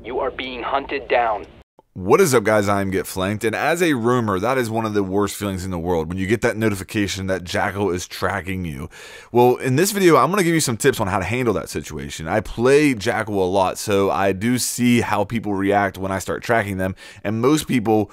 You are being hunted down. What is up, guys? I'm Get Flanked, and as a roamer, that is one of the worst feelings in the world when you get that notification that Jackal is tracking you. Well, in this video, I'm going to give you some tips on how to handle that situation. I play Jackal a lot, so I do see how people react when I start tracking them, and most people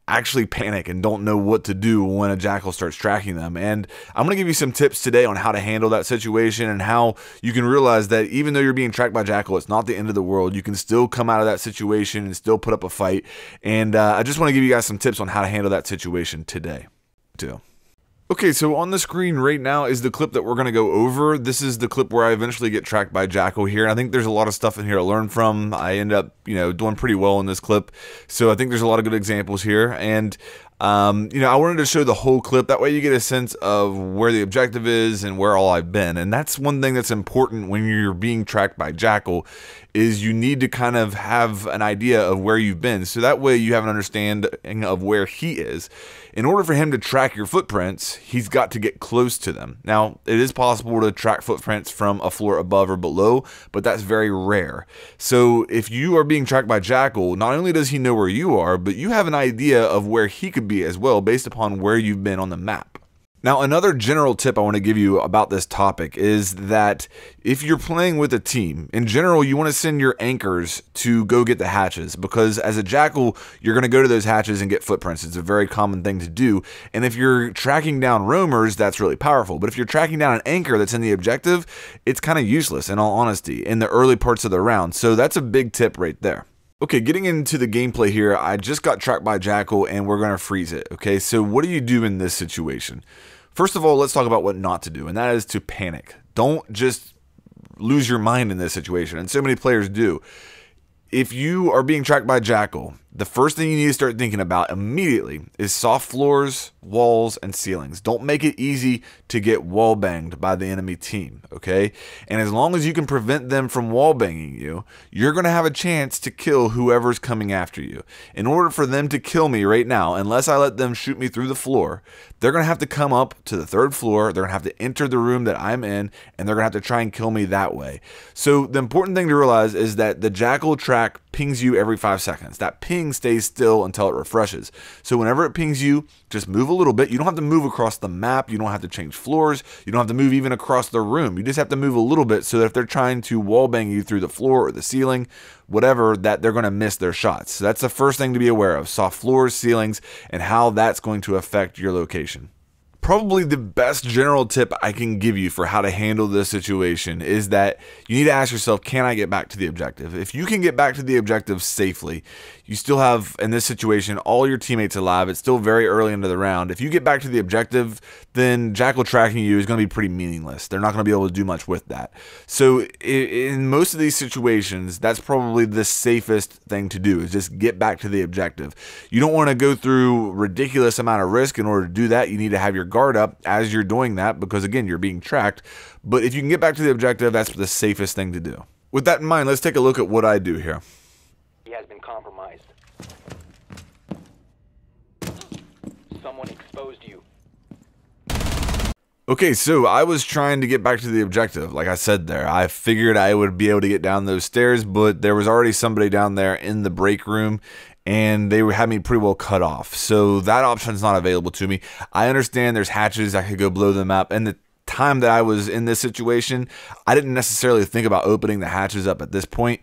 actually panic and don't know what to do when a Jackal starts tracking them. And I'm going to give you some tips today on how to handle that situation and how you can realize that even though you're being tracked by Jackal, it's not the end of the world. You can still come out of that situation and still put up a fight. And I just want to give you guys some tips on how to handle that situation today too. Okay, so on the screen right now is the clip that we're going to go over. This is the clip where I eventually get tracked by Jackal here. I think there's a lot of stuff in here to learn from. I end up, doing pretty well in this clip. So I think there's a lot of good examples here. And, I wanted to show the whole clip. That way you get a sense of where the objective is and where all I've been. And that's one thing that's important when you're being tracked by Jackal is you need to kind of have an idea of where you've been. So that way you have an understanding of where he is. In order for him to track your footprints, he's got to get close to them. Now, it is possible to track footprints from a floor above or below, but that's very rare. So if you are being tracked by Jackal, not only does he know where you are, but you have an idea of where he could be as well based upon where you've been on the map. Now, another general tip I want to give you about this topic is that if you're playing with a team, in general, you want to send your anchors to go get the hatches because as a Jackal, you're going to go to those hatches and get footprints. It's a very common thing to do. And if you're tracking down roamers, that's really powerful. But if you're tracking down an anchor that's in the objective, it's kind of useless in all honesty in the early parts of the round. So that's a big tip right there. Okay, getting into the gameplay here, I just got tracked by Jackal and we're going to freeze it. Okay, so what do you do in this situation? First of all, let's talk about what not to do, and that is to panic. Don't just lose your mind in this situation, and so many players do. If you are being tracked by Jackal, the first thing you need to start thinking about immediately is soft floors, walls, and ceilings. Don't make it easy to get wall banged by the enemy team, okay? And as long as you can prevent them from wall banging you, you're going to have a chance to kill whoever's coming after you. In order for them to kill me right now, unless I let them shoot me through the floor, they're going to have to come up to the third floor, they're going to have to enter the room that I'm in, and they're going to have to try and kill me that way. So the important thing to realize is that the Jackal track pings you every 5 seconds. That ping stays still until it refreshes. So whenever it pings you, just move a little bit. You don't have to move across the map. You don't have to change floors. You don't have to move even across the room. You just have to move a little bit so that if they're trying to wall bang you through the floor or the ceiling, whatever, that they're going to miss their shots. So that's the first thing to be aware of. Soft floors, ceilings, and how that's going to affect your location. Probably the best general tip I can give you for how to handle this situation is that you need to ask yourself, can I get back to the objective? If you can get back to the objective safely, you still have, in this situation, all your teammates alive. It's still very early into the round. If you get back to the objective, then Jackal tracking you is going to be pretty meaningless. They're not going to be able to do much with that. So in most of these situations, that's probably the safest thing to do is just get back to the objective. You don't want to go through ridiculous amount of risk. In order to do that, you need to have your guard up as you're doing that because, again, you're being tracked. But if you can get back to the objective, that's the safest thing to do. With that in mind, let's take a look at what I do here. He has been compromised. Someone exposed you. Okay, so I was trying to get back to the objective. Like I said there, I figured I would be able to get down those stairs, but there was already somebody down there in the break room and they had me pretty well cut off. So that option's not available to me. I understand there's hatches, I could go blow them up, and the time that I was in this situation, I didn't necessarily think about opening the hatches up at this point.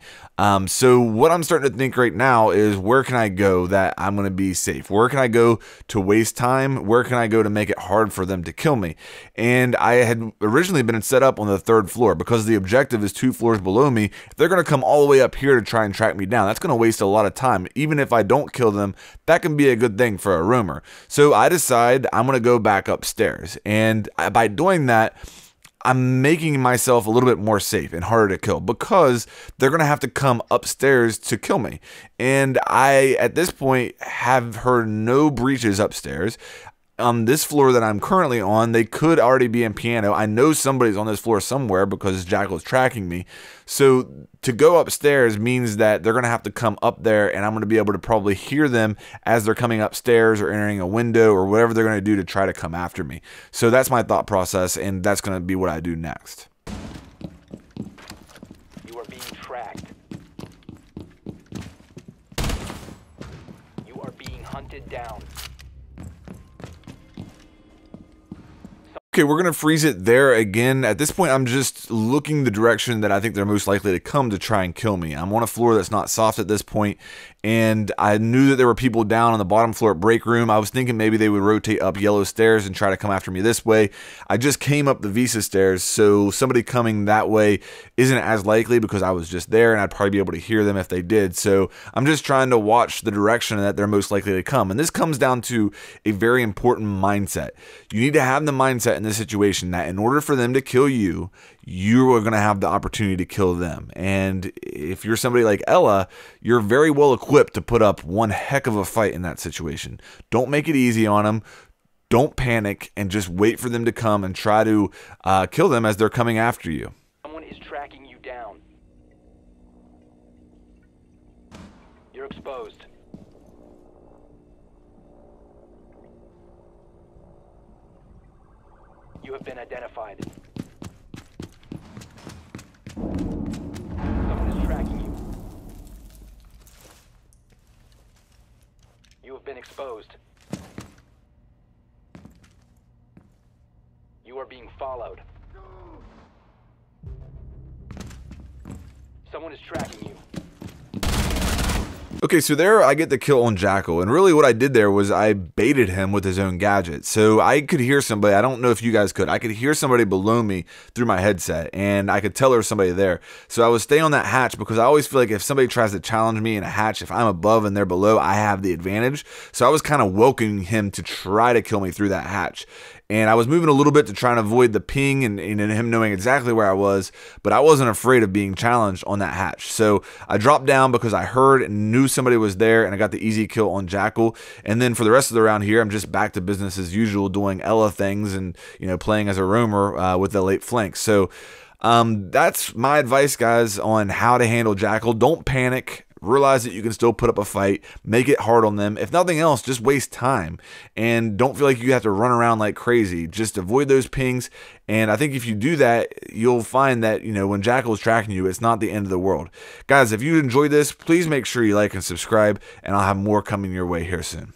So what I'm starting to think right now is where can I go that I'm going to be safe? Where can I go to waste time? Where can I go to make it hard for them to kill me? And I had originally been set up on the third floor because the objective is 2 floors below me. If they're going to come all the way up here to try and track me down, that's going to waste a lot of time. Even if I don't kill them, that can be a good thing for a roamer. So I decide I'm going to go back upstairs. And by doing that, I'm making myself a little bit more safe and harder to kill because they're going to have to come upstairs to kill me. And I, at this point, have heard no breaches upstairs. On this floor that I'm currently on, they could already be in piano. I know somebody's on this floor somewhere because Jackal is tracking me. So to go upstairs means that they're going to have to come up there and I'm going to be able to probably hear them as they're coming upstairs or entering a window or whatever they're going to do to try to come after me. So that's my thought process, and that's going to be what I do next. You are being tracked. hunted down. Okay, we're going to freeze it there again. At this point, I'm just looking the direction that I think they're most likely to come to try and kill me. I'm on a floor that's not soft at this point, and I knew that there were people down on the bottom floor at break room. I was thinking maybe they would rotate up yellow stairs and try to come after me this way. I just came up the Visa stairs, so somebody coming that way isn't as likely because I was just there, and I'd probably be able to hear them if they did. So I'm just trying to watch the direction that they're most likely to come. And this comes down to a very important mindset. You need to have the mindset in this situation that in order for them to kill you, you are going to have the opportunity to kill them. And if you're somebody like Ella, you're very well equipped to put up one heck of a fight in that situation. Don't make it easy on them. Don't panic, and just wait for them to come and try to kill them as they're coming after you. Someone is tracking you down. You're exposed. You have been identified. Someone is tracking you. You have been exposed. You are being followed. Someone is tracking you. Okay, so there I get the kill on Jackal, and really what I did there was I baited him with his own gadget. So I could hear somebody, I don't know if you guys could, I could hear somebody below me through my headset, and I could tell there was somebody there. So I was staying on that hatch because I always feel like if somebody tries to challenge me in a hatch, if I'm above and they're below, I have the advantage. So I was kind of welcoming him to try to kill me through that hatch. And I was moving a little bit to try and avoid the ping and him knowing exactly where I was, but I wasn't afraid of being challenged on that hatch. So I dropped down because I heard and knew somebody was there, and I got the easy kill on Jackal. And then for the rest of the round here, I'm just back to business as usual, doing Ella things and, you know, playing as a roamer with the late flank. So that's my advice, guys, on how to handle Jackal. Don't panic. Realize that you can still put up a fight, make it hard on them. If nothing else, just waste time and don't feel like you have to run around like crazy. Just avoid those pings. And I think if you do that, you'll find that, you know, when Jackal is tracking you, it's not the end of the world. Guys, if you enjoyed this, please make sure you like and subscribe, and I'll have more coming your way here soon.